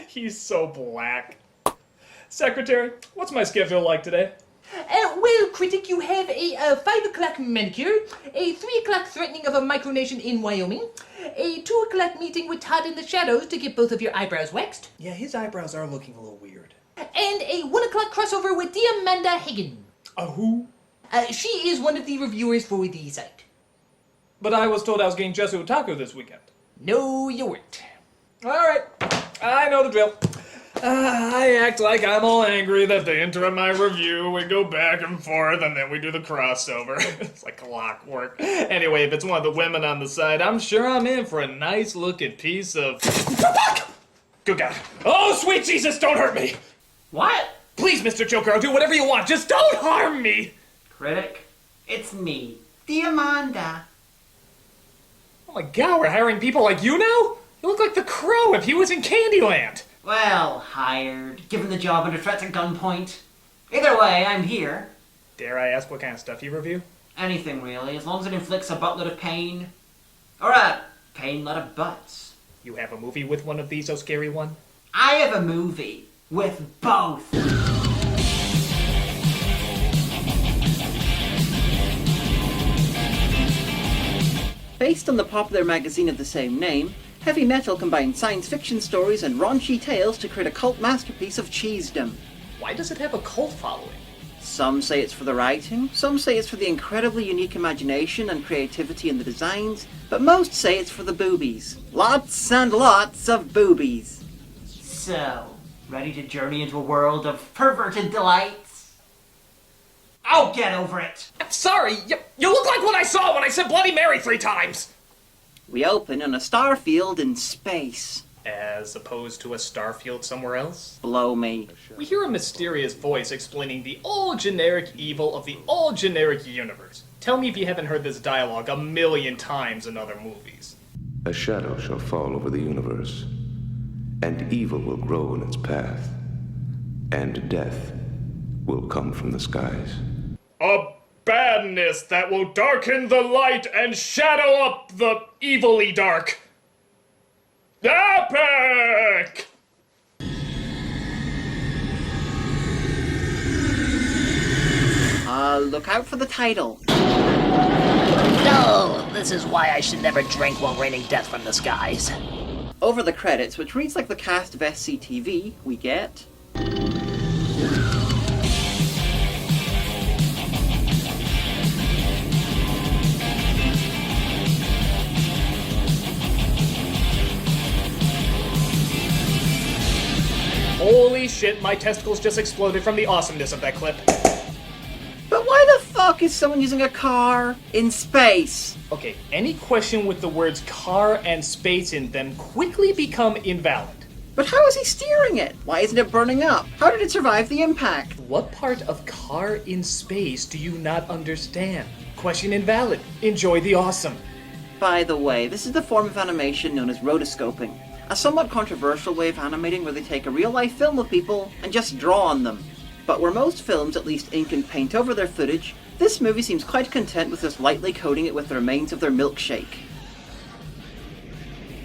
He's so black. Secretary, what's my schedule like today? Well, Critic, you have a 5 o'clock manicure, a 3 o'clock threatening of a micronation in Wyoming, a 2 o'clock meeting with Todd in the Shadows to get both of your eyebrows waxed, Yeah, his eyebrows are looking a little weird. and a 1 o'clock crossover with Diamanda Hagan. Who? She is one of the reviewers for the site. But I was told I was getting Jesu Otaku this weekend. No, you weren't. Alright, I know the drill. I act like I'm all angry that they interrupt my review, we go back and forth, and then we do the crossover. It's like clockwork. Anyway, if it's one of the women on the side, I'm sure I'm in for a nice looking piece of... Good God. Oh, sweet Jesus, don't hurt me! What? Please, Mr. Joker, I'll do whatever you want, just don't harm me! Critic, it's me, Diamanda. Oh my God, we're hiring people like you now? You look like the Crow if he was in Candyland. Well, hired, given the job under threats at gunpoint. Either way, I'm here. Dare I ask what kind of stuff you review? Anything really, as long as it inflicts a buttload of pain. Or pain lot of butts. You have a movie with one of these, oh scary one? I have a movie with both. Based on the popular magazine of the same name, heavy metal combines science fiction stories and raunchy tales to create a cult masterpiece of cheesedom. Why does it have a cult following? Some say it's for the writing, some say it's for the incredibly unique imagination and creativity in the designs, but most say it's for the boobies. Lots and lots of boobies. So, ready to journey into a world of perverted delights? Oh, get over it! I'm sorry, you look like what I saw when I said Bloody Mary 3 times! We open on a star field in space. As opposed to a starfield somewhere else? Blow me. We hear a mysterious voice explaining the all-generic evil of the all-generic universe. Tell me if you haven't heard this dialogue a million times in other movies. A shadow shall fall over the universe, and evil will grow in its path, and death will come from the skies. A badness that will darken the light and shadow up the evilly dark. Epic! Look out for the title. No, this is why I should never drink while raining death from the skies. Over the credits, which reads like the cast of SCTV, we get... Holy shit, my testicles just exploded from the awesomeness of that clip. But why the fuck is someone using a car in space? Okay, any question with the words car and space in them quickly become invalid. But how is he steering it? Why isn't it burning up? How did it survive the impact? What part of car in space do you not understand? Question invalid. Enjoy the awesome. By the way, this is the form of animation known as rotoscoping. A somewhat controversial way of animating where they take a real-life film of people and just draw on them. But where most films at least ink and paint over their footage, this movie seems quite content with just lightly coating it with the remains of their milkshake.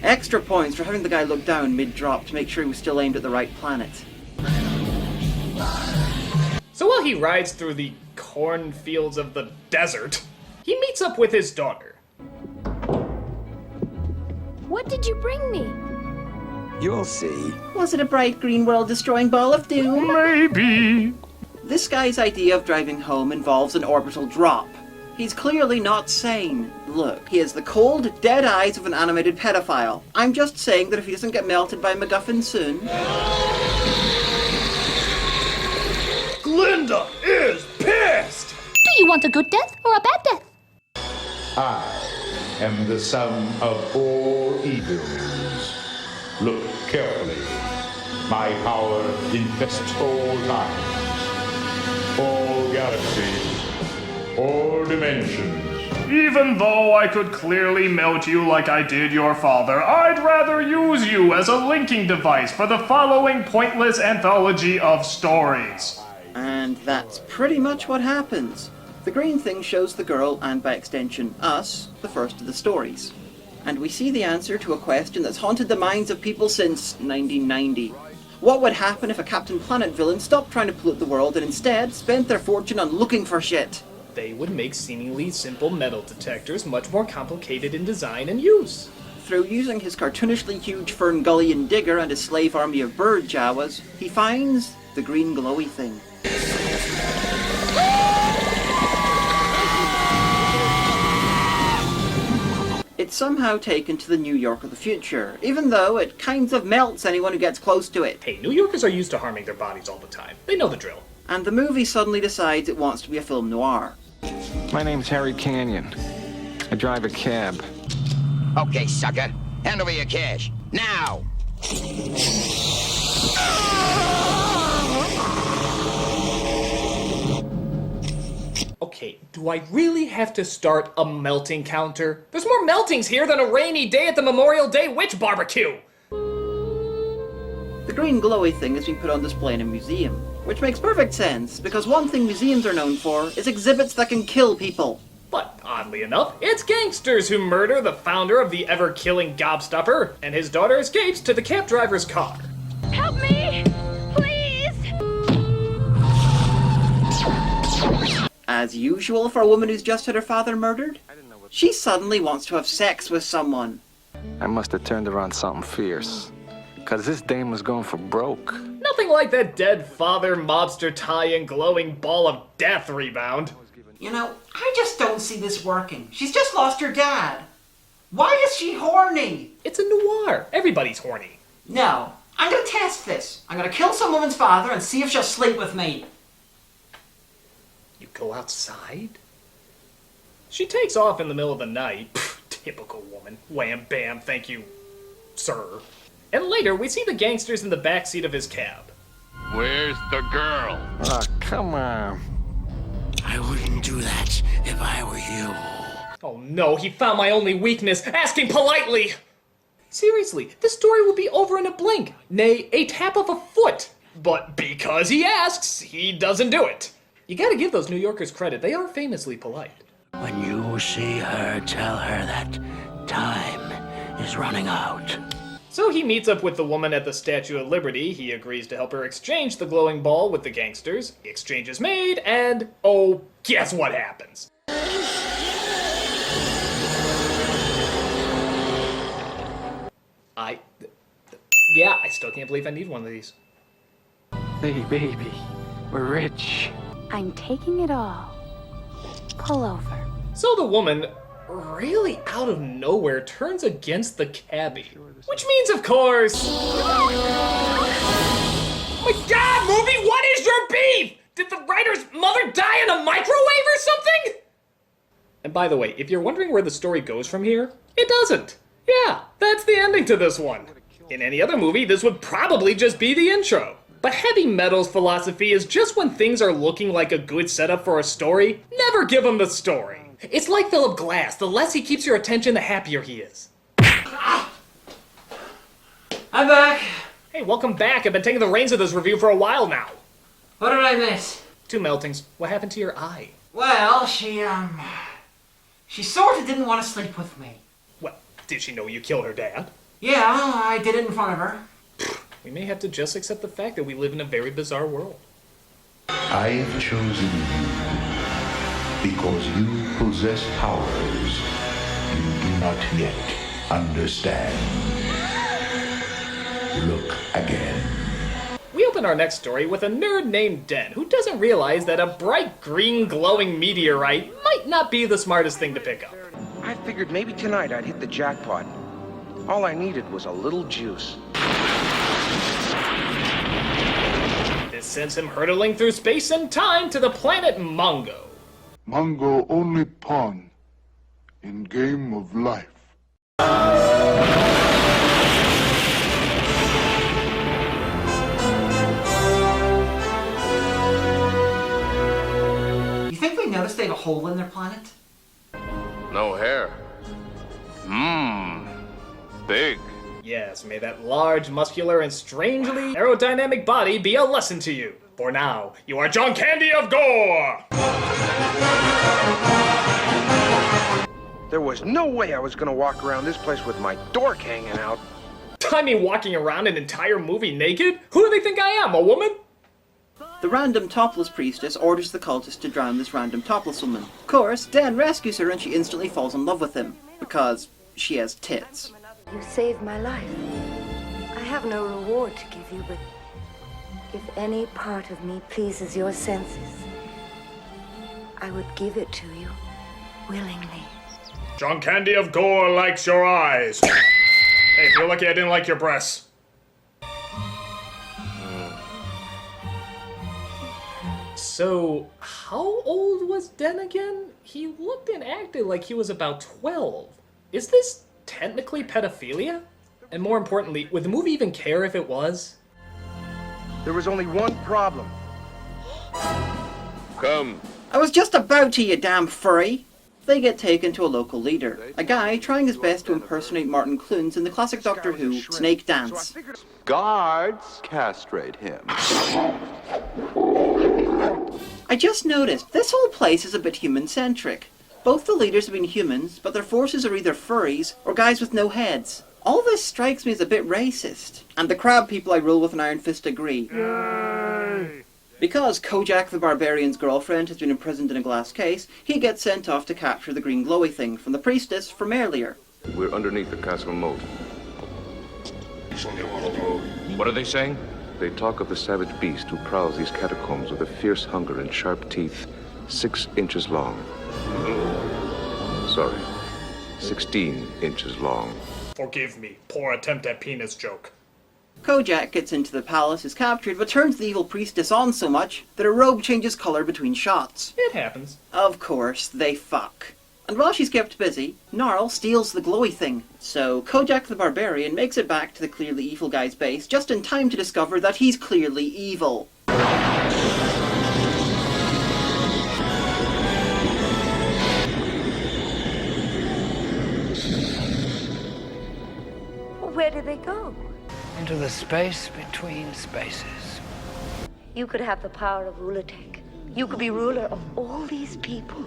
Extra points for having the guy look down mid-drop to make sure he was still aimed at the right planet. So while he rides through the cornfields of the desert, he meets up with his daughter. What did you bring me? You'll see. Was it a bright green world-destroying ball of doom? Maybe. This guy's idea of driving home involves an orbital drop. He's clearly not sane. Look, he has the cold, dead eyes of an animated pedophile. I'm just saying that if he doesn't get melted by MacGuffin soon... Glinda is pissed! Do you want a good death or a bad death? I am the sum of all evils. Look carefully. My power infests all times, all galaxies, all dimensions. Even though I could clearly melt you like I did your father, I'd rather use you as a linking device for the following pointless anthology of stories. And that's pretty much what happens. The green thing shows the girl, and by extension us, the first of the stories. And we see the answer to a question that's haunted the minds of people since 1990. What would happen if a Captain Planet villain stopped trying to pollute the world and instead spent their fortune on looking for shit? They would make seemingly simple metal detectors much more complicated in design and use. Through using his cartoonishly huge Ferngullion digger and his slave army of bird Jawas, he finds the green glowy thing. It's somehow taken to the New York of the future, even though it kind of melts anyone who gets close to it. Hey, New Yorkers are used to harming their bodies all the time. They know the drill. And the movie suddenly decides it wants to be a film noir. My name's Harry Canyon. I drive a cab. Okay, sucker. Hand over your cash. Now! Okay, do I really have to start a melting counter? There's more meltings here than a rainy day at the Memorial Day Witch Barbecue! The green glowy thing has been put on display in a museum, which makes perfect sense, because one thing museums are known for is exhibits that can kill people. But, oddly enough, it's gangsters who murder the founder of the ever-killing Gobstopper, and his daughter escapes to the cab driver's car. Help me! Please! As usual for a woman who's just had her father murdered, she suddenly wants to have sex with someone. I must have turned her on something fierce. Cause this dame was going for broke. Nothing like that dead father mobster tie-in glowing ball of death rebound. You know, I just don't see this working. She's just lost her dad. Why is she horny? It's a noir. Everybody's horny. No, I'm gonna test this. I'm gonna kill some woman's father and see if she'll sleep with me. You go outside? She takes off in the middle of the night. Pfft, typical woman. Wham bam, thank you, sir. And later, we see the gangsters in the backseat of his cab. Where's the girl? Ah, come on. I wouldn't do that if I were you. Oh no, he found my only weakness, asking politely! Seriously, this story will be over in a blink, nay, a tap of a foot. But because he asks, he doesn't do it. You gotta give those New Yorkers credit, they are famously polite. When you see her, tell her that time is running out. So he meets up with the woman at the Statue of Liberty, he agrees to help her exchange the glowing ball with the gangsters, the exchange is made, and, oh, guess what happens? Yeah, I still can't believe I need one of these. Hey, baby. We're rich. I'm taking it all. Pull over. So the woman, really out of nowhere, turns against the cabbie. Which means, of course... My God, movie, what is your beef? Did the writer's mother die in a microwave or something? And by the way, if you're wondering where the story goes from here, it doesn't. Yeah, that's the ending to this one. In any other movie, this would probably just be the intro. But Heavy Metal's philosophy is just when things are looking like a good setup for a story, never give him the story. It's like Philip Glass, the less he keeps your attention, the happier he is. I'm back. Hey, welcome back. I've been taking the reins of this review for a while now. What did I miss? 2 meltings. What happened to your eye? Well, she sort of didn't want to sleep with me. Well, did she know you killed her dad? Yeah, I did it in front of her. We may have to just accept the fact that we live in a very bizarre world. I have chosen you because you possess powers you do not yet understand. Look again. We open our next story with a nerd named Den who doesn't realize that a bright green glowing meteorite might not be the smartest thing to pick up. I figured maybe tonight I'd hit the jackpot. All I needed was a little juice. This sends him hurtling through space and time to the planet Mongo. Mongo only pawn in game of life. You think they noticed they have a hole in their planet? No hair. Big. Yes, may that large, muscular, and strangely aerodynamic body be a lesson to you. For now, you are John Candy of Gore! There was no way I was gonna walk around this place with my dork hanging out. I mean, walking around an entire movie naked? Who do they think I am, a woman? The random topless priestess orders the cultist to drown this random topless woman. Of course, Dan rescues her and she instantly falls in love with him, because she has tits. You saved my life. I have no reward to give you, but if any part of me pleases your senses, I would give it to you willingly. John Candy of Gore likes your eyes. Hey, feel lucky I didn't like your breasts. So, how old was Den again? He looked and acted like he was about 12. Is this technically pedophilia? And more importantly, would the movie even care if it was? There was only one problem. Come. I was just about to, you damn furry! They get taken to a local leader, a guy trying his best to impersonate Martin Clunes in the classic Doctor Who Snake Dance. Guards, castrate him. I just noticed, this whole place is a bit human-centric. Both the leaders have been humans, but their forces are either furries or guys with no heads. All this strikes me as a bit racist. And the crab people I rule with an iron fist agree. Yay. Because Kojak the Barbarian's girlfriend has been imprisoned in a glass case, he gets sent off to capture the green glowy thing from the priestess from earlier. We're underneath the castle moat. What are they saying? They talk of the savage beast who prowls these catacombs with a fierce hunger and sharp teeth, 6 inches long. Sorry, 16 inches long. Forgive me, poor attempt at penis joke. Kojak gets into the palace, is captured, but turns the evil priestess on so much that her robe changes colour between shots. It happens. Of course, they fuck. And while she's kept busy, Gnarl steals the glowy thing. So Kojak the Barbarian makes it back to the clearly evil guy's base just in time to discover that he's clearly evil. Where did they go? Into the space between spaces. You could have the power of Ulatek. You could be ruler of all these people.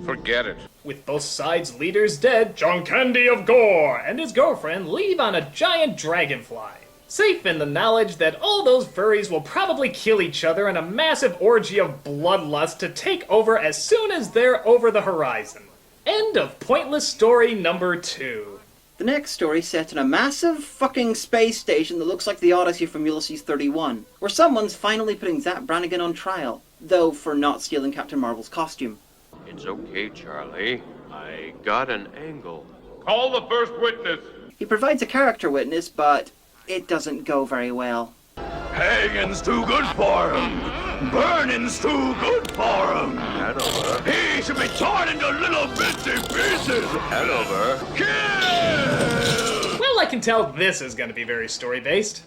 Forget it. With both sides' leaders dead, John Candy of Gore and his girlfriend leave on a giant dragonfly. Safe in the knowledge that all those furries will probably kill each other in a massive orgy of bloodlust to take over as soon as they're over the horizon. End of pointless story number 2. The next story set in a massive fucking space station that looks like the Odyssey from Ulysses 31, where someone's finally putting Zap Brannigan on trial, though for not stealing Captain Marvel's costume. It's okay, Charlie. I got an angle. Call the first witness. He provides a character witness, but it doesn't go very well. Hanging's too good for him. Burning's too good for him. Hanover. He should be torn into little bitsy pieces. Hanover. Kill! Well, I can tell this is going to be very story-based.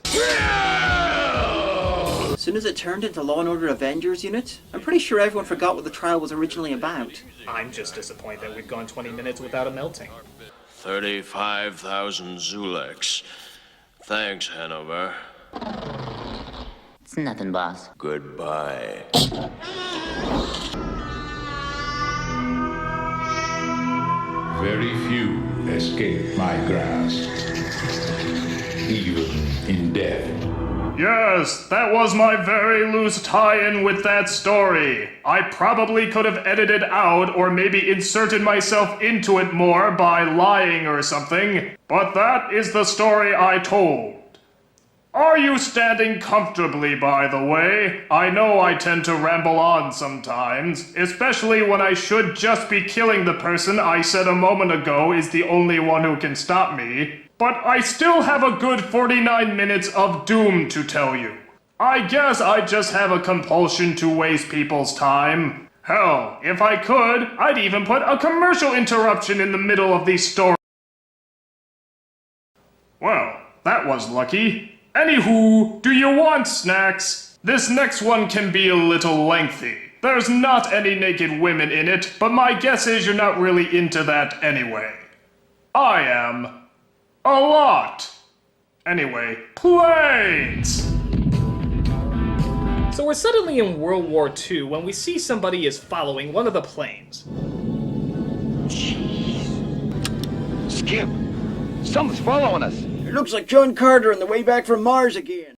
As soon as it turned into Law & Order Avengers unit, I'm pretty sure everyone forgot what the trial was originally about. I'm just disappointed that we've gone 20 minutes without a melting. 35,000 Zuleks. Thanks, Hanover. It's nothing, boss. Goodbye. Very few escape my grasp, even in death. Yes, that was my very loose tie-in with that story. I probably could have edited out or maybe inserted myself into it more by lying or something, but that is the story I told. Are you standing comfortably, by the way? I know I tend to ramble on sometimes, especially when I should just be killing the person I said a moment ago is the only one who can stop me. But I still have a good 49 minutes of doom to tell you. I guess I just have a compulsion to waste people's time. Hell, if I could, I'd even put a commercial interruption in the middle of these stories. Well, that was lucky. Anywho, do you want snacks? This next one can be a little lengthy. There's not any naked women in it, but my guess is you're not really into that anyway. I am. A lot. Anyway, planes! So we're suddenly in World War II when we see somebody is following one of the planes. Jeez. Skip! Something's following us. It looks like John Carter on the way back from Mars again.